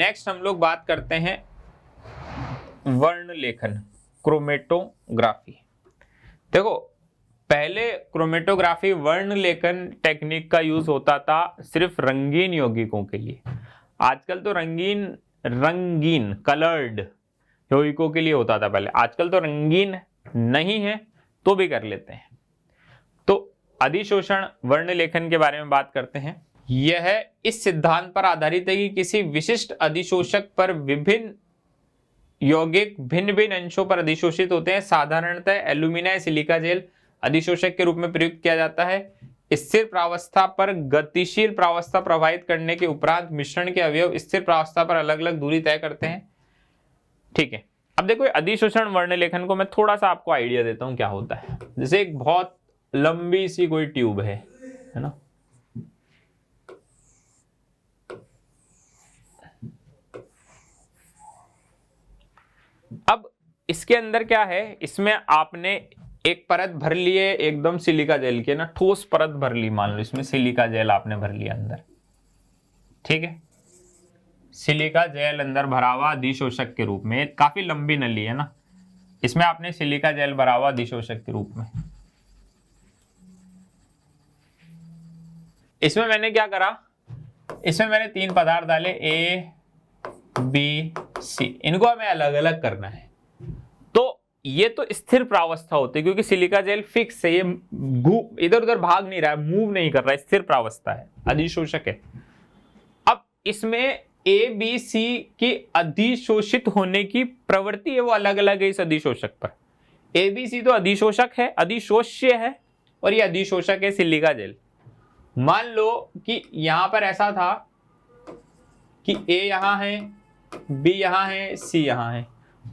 Next हम लोग बात करते हैं वर्ण लेखन, क्रोमेटोग्राफी। देखो पहले क्रोमेटोग्राफी वर्ण लेखन टेक्निक का यूज होता था सिर्फ रंगीन यौगिकों के लिए। आजकल तो रंगीन कलर्ड यौगिकों के लिए होता था पहले, आजकल तो रंगीन नहीं है तो भी कर लेते हैं। तो अधिशोषण वर्ण लेखन के बारे में बात करते हैं। यह इस सिद्धांत पर आधारित है कि किसी विशिष्ट अधिशोषक पर विभिन्न यौगिक भिन्न भिन्न अंशों पर अधिशोषित होते हैं। साधारणतः एल्यूमिना सिलिका जेल अधिशोषक के रूप में प्रयुक्त किया जाता है। स्थिर प्रावस्था पर गतिशील प्रावस्था प्रभावित करने के उपरांत मिश्रण के अवयव स्थिर प्रावस्था पर अलग अलग दूरी तय करते हैं। ठीक है, अब देखो अधिशोषण वर्ण लेखन को मैं थोड़ा सा आपको आइडिया देता हूं क्या होता है। जैसे एक बहुत लंबी सी कोई ट्यूब है ना, अब इसके अंदर क्या है, इसमें आपने एक परत भर ली है एकदम सिलिका जेल की ना, ठोस परत भर ली, मान लो इसमें सिलिका जेल आपने भर लिया अंदर। ठीक है, सिलिका जेल अंदर भरा हुआ अधिशोषक के रूप में, काफी लंबी नली है ना, इसमें आपने सिलिका जेल भरा हुआ अधिशोषक के रूप में। इसमें मैंने क्या करा, इसमें मैंने 3 पदार्थ डाले A, B, C, इनको हमें अलग अलग करना है। तो ये तो स्थिर प्रावस्था होती है क्योंकि सिलिका जेल फिक्स है, ये इधर उधर भाग नहीं रहा है, मूव नहीं कर रहा है, स्थिर प्रावस्था है, अधिशोषक है। अब इसमें A, B, C की अधिशोषित होने की प्रवृत्ति है वो अलग अलग है इस अधिशोषक पर। A, B, C तो अधिशोषक है, अधिशोष्य है, और ये अधिशोषक है सिलिका जेल। मान लो कि यहां पर ऐसा था कि A यहां है, B यहां है, C यहां है।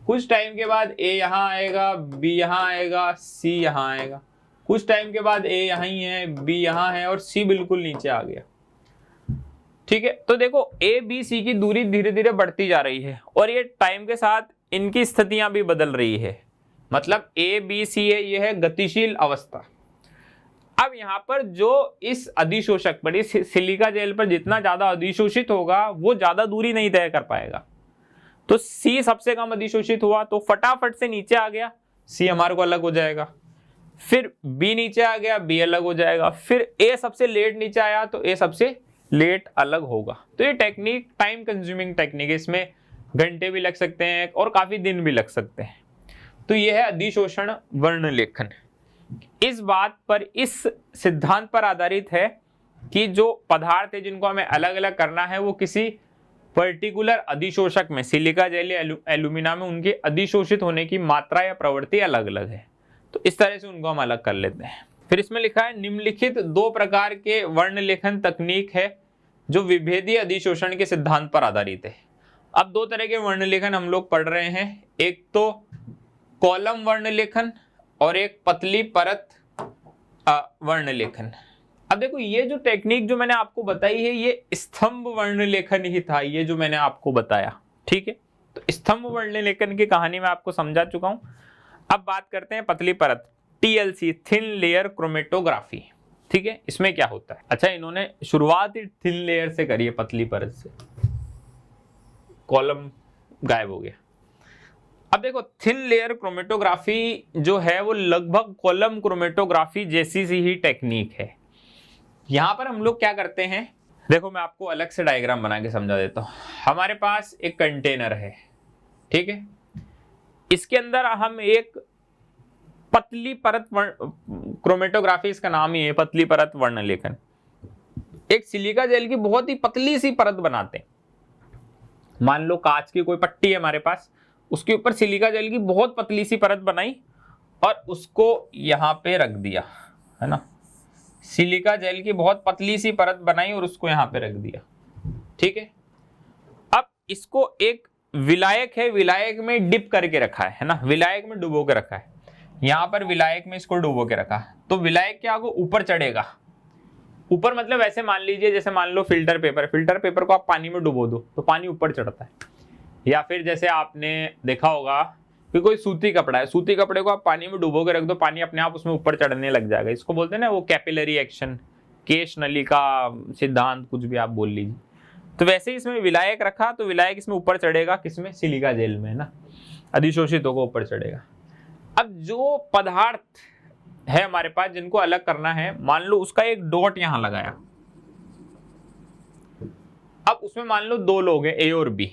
कुछ टाइम के बाद A यहां आएगा, B यहां आएगा, C यहां आएगा। कुछ टाइम के बाद A यहां ही है, B यहां है और C बिल्कुल नीचे आ गया। ठीक है, तो देखो A, B, C की दूरी धीरे धीरे बढ़ती जा रही है और ये टाइम के साथ इनकी स्थितियां भी बदल रही है। मतलब A, B, C है, ये है गतिशील अवस्था। अब यहाँ पर जो इस अधिशोषक पर, इस सिलिका जेल पर जितना ज्यादा अधिशोषित होगा वो ज्यादा दूरी नहीं तय कर पाएगा। तो C सबसे कम अधिशोषित हुआ तो फटाफट से नीचे आ गया, C हमारे को अलग हो जाएगा। फिर B नीचे आ गया, B अलग हो जाएगा। फिर A सबसे लेट नीचे आया तो A सबसे लेट अलग होगा। तो ये टेक्निक टाइम कंज्यूमिंग टेक्निक है, इसमें घंटे भी लग सकते हैं और काफी दिन भी लग सकते हैं। तो ये है अधिशोषण वर्ण लेखन। इस बात पर, इस सिद्धांत पर आधारित है कि जो पदार्थ है जिनको हमें अलग अलग करना है वो किसी पर्टिकुलर अधिशोषक में, सिलिका जेल या एल्यूमिना में, उनके अधिशोषित होने की मात्रा या प्रवृत्ति अलग अलग है। तो इस तरह से उनको हम अलग कर लेते हैं। फिर इसमें लिखा है निम्नलिखित 2 प्रकार के वर्ण लेखन तकनीक है जो विभेदीय अधिशोषण के सिद्धांत पर आधारित है। अब 2 तरह के वर्ण लेखन हम लोग पढ़ रहे हैं, एक तो कॉलम वर्ण लेखन और एक पतली परत वर्ण लेखन। अब देखो ये जो टेक्निक जो मैंने आपको बताई है ये स्तंभ वर्ण लेखन ही था, ये जो मैंने आपको बताया। ठीक है, तो स्तंभ वर्ण लेखन की कहानी मैं आपको समझा चुका हूं। अब बात करते हैं पतली परत, TLC, थिन लेयर क्रोमेटोग्राफी। ठीक है, इसमें क्या होता है। अच्छा, इन्होंने शुरुआत ही थिन लेयर से करी है, पतली परत से, कॉलम गायब हो गया। अब देखो थिन लेयर क्रोमेटोग्राफी जो है वो लगभग कॉलम क्रोमेटोग्राफी जैसी सी ही टेक्निक है। यहां पर हम लोग क्या करते हैं, देखो मैं आपको अलग से डायग्राम बना के समझा देता हूं। हमारे पास एक कंटेनर है, ठीक है, इसके अंदर हम एक पतली परत क्रोमेटोग्राफी, इसका नाम ही है पतली परत वर्ण लेखन, एक सिलिका जेल की बहुत ही पतली सी परत बनाते हैं। मान लो कांच की कोई पट्टी है हमारे पास, उसके ऊपर सिलिका जेल की बहुत पतली सी परत बनाई और उसको यहां पे रख दिया, है ना, सिलिका जेल की बहुत पतली सी परत बनाई और उसको यहां पे रख दिया। ठीक है, अब इसको एक विलायक है, विलायक में डिप करके रखा है ना, विलायक में डुबो के रखा है। यहां पर विलायक में इसको डुबो के रखा है, तो विलायक क्या होगा, ऊपर चढ़ेगा। ऊपर मतलब ऐसे मान लीजिए, जैसे मान लो फिल्टर पेपर, फिल्टर पेपर को आप पानी में डुबो दो तो पानी ऊपर चढ़ता है। या फिर जैसे आपने देखा होगा कि कोई सूती कपड़ा है, सूती कपड़े को आप पानी में डुबो के रख दो, पानी अपने आप उसमें ऊपर चढ़ने लग जाएगा। इसको बोलते हैं ना वो कैपिलरी एक्शन, केश नली का सिद्धांत, कुछ भी आप बोल लीजिए। तो वैसे ही इसमें विलायक रखा तो विलायक इसमें ऊपर चढ़ेगा, किसमें, सिलिका जेल में, है ना, अधिशोषित होकर ऊपर चढ़ेगा। अब जो पदार्थ है हमारे पास जिनको अलग करना है, मान लो उसका एक डॉट यहां लगाया, अब उसमें मान लो दो लोग हैं ए और बी,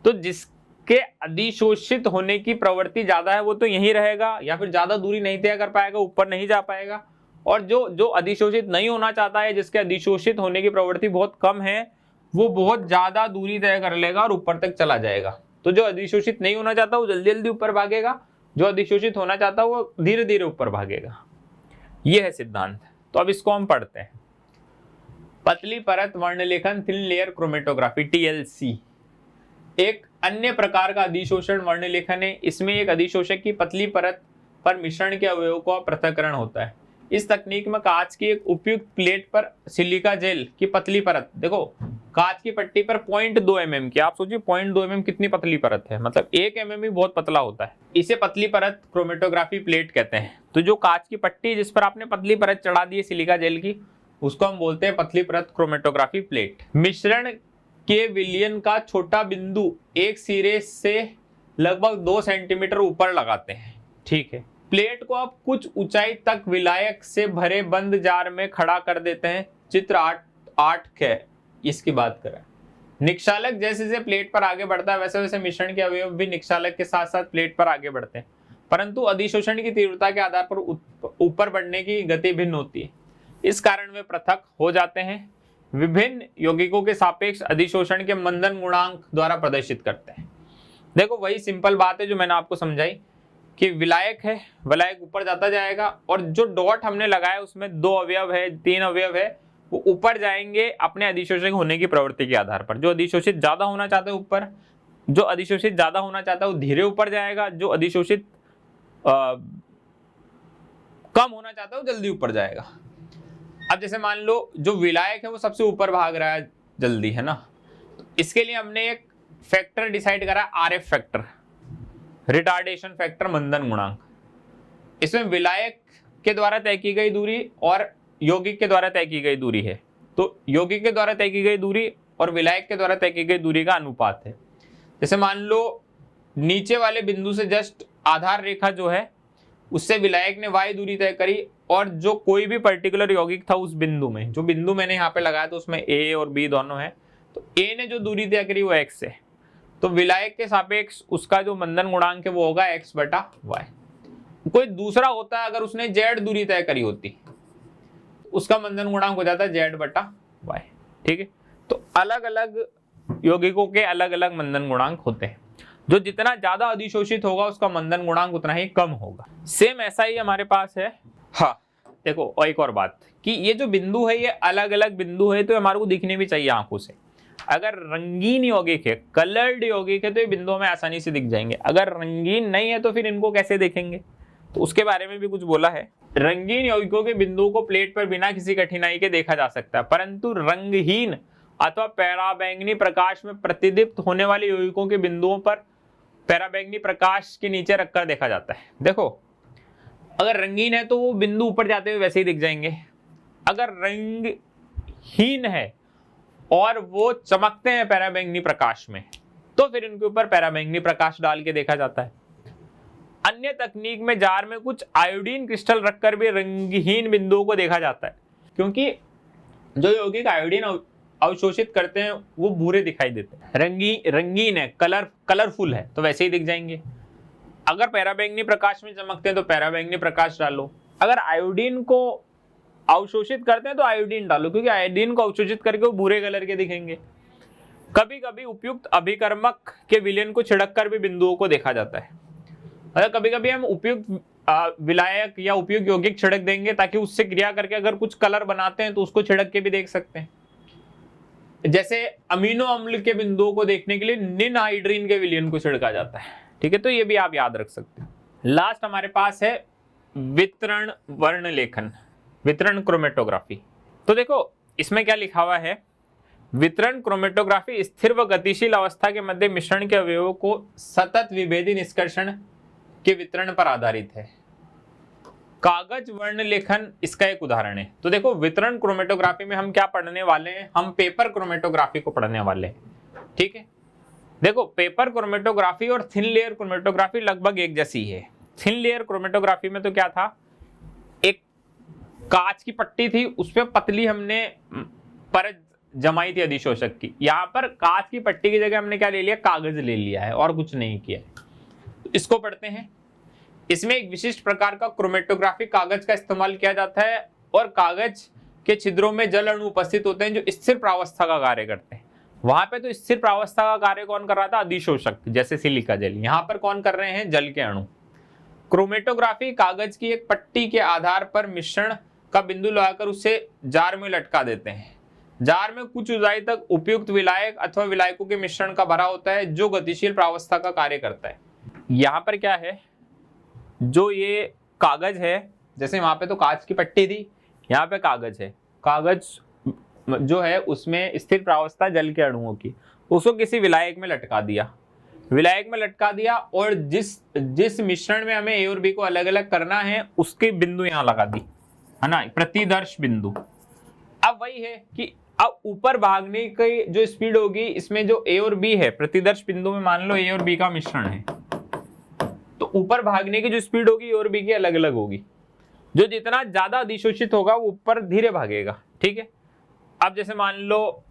तो जिसके अधिशोषित होने की प्रवृत्ति ज्यादा है वो तो यहीं रहेगा या फिर ज्यादा दूरी नहीं तय कर पाएगा, ऊपर नहीं जा पाएगा, और जो अधिशोषित नहीं होना चाहता है, जिसके अधिशोषित होने की प्रवृत्ति बहुत कम है, वो बहुत ज्यादा दूरी तय कर लेगा और ऊपर तक चला जाएगा। तो जो अधिशोषित नहीं होना चाहता वो जल्दी जल्दी ऊपर भागेगा, जो अधिशोषित होना चाहता है वो धीरे धीरे ऊपर भागेगा। ये है सिद्धांत। तो अब इसको हम पढ़ते हैं। पतली परत वर्णलेखन, थिन लेयर क्रोमेटोग्राफी, TLC, एक अन्य प्रकार का अधिशोषण वर्णलेखन है। इसमें एक अधिशोषक की पतली परत पर मिश्रण के अवयवों का पृथक्करण होता है। इस तकनीक में कांच की एक उपयुक्त प्लेट पर सिलिका जेल की पतली परत, देखो कांच की पट्टी पर 0.2 mm की, आप सोचिए 0.2 mm कितनी पतली परत है, मतलब 1 mm ही बहुत पतला होता है। इसे पतली परत क्रोमेटोग्राफी प्लेट कहते हैं। तो जो कांच की पट्टी जिस पर आपने पतली परत चढ़ा दी है सिलिका जेल की, उसको हम बोलते हैं पतली परत क्रोमेटोग्राफी प्लेट। मिश्रण के विलयन का छोटा बिंदु एक सिरे से लगभग 2 सेंटीमीटर ऊपर लगाते हैं, ठीक है। प्लेट को आप कुछ ऊंचाई तक विलायक से भरे बंद जार में खड़ा कर देते हैं। चित्र 8 के इसकी बात करें। निक्षालक जैसे जैसे प्लेट पर आगे बढ़ता है वैसे वैसे मिश्रण के अवयव भी निक्षालक के साथ साथ प्लेट पर आगे बढ़ते हैं, परंतु अधिशोषण की तीव्रता के आधार पर ऊपर बढ़ने की गति भिन्न होती है। इस कारण वे पृथक हो जाते हैं। विभिन्न यौगिकों के सापेक्ष अधिशोषण के मंदन गुणांक द्वारा प्रदर्शित करते हैं। देखो वही सिंपल बात है जो मैंने आपको समझाई कि विलायक है, विलायक ऊपर जाता जाएगा और जो डॉट हमने लगाया उसमें 2 अवयव है, 3 अवयव है, वो ऊपर जाएंगे अपने अधिशोषक होने की प्रवृत्ति के आधार पर। जो अधिशोषित ज्यादा होना चाहता है ऊपर, जो अधिशोषित ज्यादा होना चाहता है वो धीरे ऊपर जाएगा, जो अधिशोषित कम होना चाहता है वो जल्दी ऊपर जाएगा। अब जैसे मान लो जो विलायक है वो सबसे ऊपर भाग रहा है जल्दी, है ना, तो इसके लिए हमने एक फैक्टर डिसाइड करा, RF फैक्टर, रिटार्डेशन फैक्टर, मंदन गुणांक। इसमें विलायक के द्वारा तय की गई दूरी और यौगिक के द्वारा तय की गई दूरी है। तो यौगिक के द्वारा तय की गई दूरी और विलायक के द्वारा तय की गई दूरी का अनुपात है। जैसे मान लो नीचे वाले बिंदु से जस्ट आधार रेखा जो है उससे विलायक ने y दूरी तय करी, और जो कोई भी पर्टिकुलर यौगिक था उस बिंदु में, जो बिंदु मैंने यहाँ पे लगाया तो उसमें A और B दोनों है, तो A ने जो दूरी तय करी वो x है, तो विलायक के सापेक्ष उसका जो मंदन गुणांक है वो होगा x/y। कोई दूसरा होता है अगर उसने z दूरी तय करी होती, उसका मंदन गुणांक हो जाता है z/y, ठीक है। तो अलग अलग यौगिकों के अलग अलग मंदन गुणांक होते हैं। जो जितना ज्यादा अधिशोषित होगा उसका मंदन गुणांक उतना ही कम होगा। सेम ऐसा ही हमारे पास है। हाँ देखो, और एक और बात कि ये जो बिंदु है ये अलग अलग बिंदु है, तो हमारे को दिखने भी चाहिए आंखों से। अगर रंगीन यौगिक है, कलर्ड यौगिक है, तो ये बिंदु हमें आसानी से दिख जाएंगे। अगर रंगीन नहीं है तो फिर इनको कैसे देखेंगे, तो उसके बारे में भी कुछ बोला है। रंगीन यौगिकों के बिंदुओं को प्लेट पर बिना किसी कठिनाई के देखा जा सकता है, परंतु रंगहीन अथवा पराबैंगनी प्रकाश में प्रतिदीप्त होने वाले यौगिकों के बिंदुओं पर पराबैंगनी प्रकाश के नीचे रखकर देखा जाता है। देखो अगर रंगीन है तो वो बिंदु ऊपर जाते हुए वैसे ही दिख जाएंगे। अगर रंगहीन है और वो चमकते हैं पराबैंगनी प्रकाश में, तो फिर इनके ऊपर पराबैंगनी प्रकाश डाल के देखा जाता है। अन्य तकनीक में जार में कुछ आयोडीन क्रिस्टल रखकर भी रंगहीन बिंदुओं को देखा जाता है, क्योंकि जो यौगिक आयोडीन अवशोषित करते हैं वो भूरे दिखाई देते हैं। रंगीन है, कलरफुल है, तो वैसे ही दिख जाएंगे। अगर पराबैंगनी प्रकाश में चमकते हैं तो पराबैंगनी प्रकाश डालो। अगर आयोडीन को अवशोषित करते हैं तो आयोडीन डालो, क्योंकि आयोडीन को अवशोषित करके वो भूरे कलर के दिखेंगे। कभी कभी उपयुक्त अभिकर्मक के विलयन को छिड़क कर भी बिंदुओं को देखा जाता है। अगर कभी कभी हम उपयुक्त विलायक या उपयुक्त यौगिक छिड़क देंगे ताकि उससे क्रिया करके अगर कुछ कलर बनाते हैं तो उसको छिड़क के भी देख सकते हैं। जैसे अमीनो अम्ल के बिंदुओं को देखने के लिए निनहाइड्रीन के विलयन को छिड़का जाता है, ठीक है। तो ये भी आप याद रख सकते हैं। लास्ट हमारे पास है वितरण वर्णलेखन, वितरण क्रोमेटोग्राफी। तो देखो इसमें क्या लिखा हुआ है, वितरण क्रोमेटोग्राफी स्थिर व गतिशील अवस्था के मध्य मिश्रण के अवयवों को सतत विभेदी निष्कर्षण के वितरण पर आधारित है। कागज वर्ण लेखन इसका एक उदाहरण है। तो देखो वितरण क्रोमेटोग्राफी में हम क्या पढ़ने वाले हैं, हम पेपर क्रोमेटोग्राफी को पढ़ने वाले हैं। ठीक है, देखो पेपर क्रोमेटोग्राफी और थिन लेयर क्रोमेटोग्राफी लगभग एक जैसी है। थिन लेयर क्रोमेटोग्राफी में तो क्या था, एक कांच की पट्टी थी, उस पर पतली हमने परत जमाई थी अधिशोषक की। यहाँ पर कांच की पट्टी की जगह हमने क्या ले लिया, कागज ले लिया है और कुछ नहीं किया है। इसको पढ़ते हैं। इसमें एक विशिष्ट प्रकार का क्रोमेटोग्राफिक कागज का इस्तेमाल किया जाता है और कागज के छिद्रों में जल अणु उपस्थित होते हैं जो स्थिर प्रावस्था का कार्य करते हैं। वहां पे तो स्थिर प्रावस्था का कार्य कौन कर रहा था, अधिशोषक, जैसे सिलिका जेल। यहाँ पर कौन कर रहे हैं, जल के अणु। क्रोमेटोग्राफी कागज की एक पट्टी के आधार पर मिश्रण का बिंदु लगाकर उसे जार में लटका देते हैं। जार में कुछ ऊंचाई तक उपयुक्त विलायक अथवा विलायकों के मिश्रण का भरा होता है जो गतिशील प्रावस्था का कार्य करता है। यहाँ पर क्या है, जो ये कागज है, जैसे वहां पे तो कांच की पट्टी थी, यहाँ पे कागज है। कागज जो है उसमें स्थिर प्रावस्था जल के अणुओं की, उसको किसी विलायक में लटका दिया। विलायक में लटका दिया और जिस मिश्रण में हमें ए और बी को अलग अलग करना है उसके बिंदु यहाँ लगा दी, है ना, प्रतिदर्श बिंदु। अब वही है कि अब ऊपर भागने की जो स्पीड होगी, इसमें जो ए और बी है, प्रतिदर्श बिंदु में मान लो ए और बी का मिश्रण है, तो ऊपर भागने की जो स्पीड होगी ए और बी की अलग अलग होगी। जो जितना ज्यादा अधिशोषित होगा वो ऊपर धीरे भागेगा। ठीक है, अब जैसे मान लो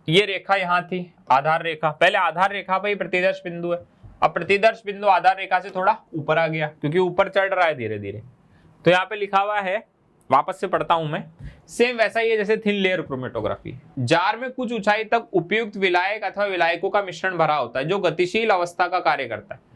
ये रेखा यहाँ थी, आधार रेखा, पहले आधार रेखा पर ही प्रतिदर्श बिंदु है, अब प्रतिदर्श बिंदु आधार रेखा से थोड़ा ऊपर आ गया क्योंकि ऊपर चढ़ रहा है धीरे धीरे। तो यहाँ पे लिखा हुआ है, वापस से पढ़ता हूं मैं, सेम वैसा ही है जैसे थिन लेयर क्रोमेटोग्राफी। जार में कुछ ऊंचाई तक उपयुक्त विलायक अथवा विलायकों का मिश्रण भरा होता है जो गतिशील अवस्था का कार्य करता है।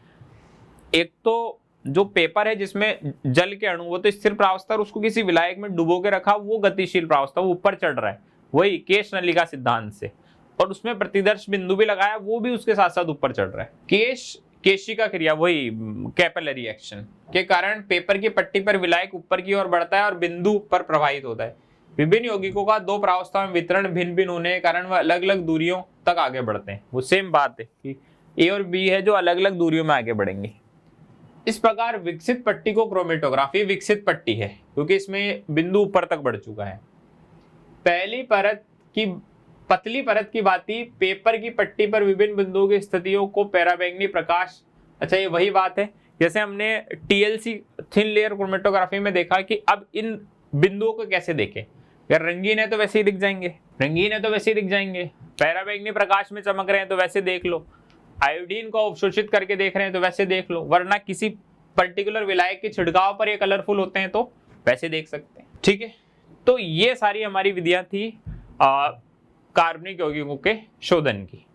एक तो जो पेपर है जिसमें जल के अणु, वो तो स्थिर प्रावस्था, और उसको किसी विलायक में डुबो के रखा, वो गतिशील प्रावस्था, वो ऊपर चढ़ रहा है, वही केश नलिका सिद्धांत से, और उसमें प्रतिदर्श बिंदु भी लगाया, वो भी उसके साथ साथ ऊपर चढ़ रहा है। केशिका क्रिया, वही कैपिलरी एक्शन के कारण पेपर की पट्टी पर विलायक ऊपर की ओर बढ़ता है और बिंदु पर प्रवाहित होता है। विभिन्न यौगिकों का दो प्रावस्था में वितरण भिन्न भिन्न होने के कारण वह अलग अलग दूरियों तक आगे बढ़ते हैं। वो सेम बात है कि ए और बी है जो अलग अलग दूरियों में आगे बढ़ेंगे। इस प्रकार विकसित पट्टी को क्रोमेटोग्राफी विकसित पट्टी है क्योंकि इसमें बिंदु ऊपर तक बढ़ चुका है। पहली परत की पतली परत की भांति पेपर की पट्टी पर विभिन्न बिंदुओं की स्थितियों को पराबैंगनी प्रकाश, अच्छा ये वही बात है जैसे हमने टीएलसी थिन लेयर क्रोमेटोग्राफी में देखा कि अब इन बिंदुओं को कैसे देखें। अगर रंगीन है तो वैसे ही दिख जाएंगे, रंगीन है तो वैसे ही दिख जाएंगे, पराबैंगनी प्रकाश में चमक रहे हैं तो वैसे देख लो, आयोडीन को अवशोषित करके देख रहे हैं तो वैसे देख लो, वरना किसी पर्टिकुलर विलायक के छिड़काव पर ये कलरफुल होते हैं तो वैसे देख सकते हैं। ठीक है, तो ये सारी हमारी विधियां थी कार्बनिक यौगिकों के शोधन की।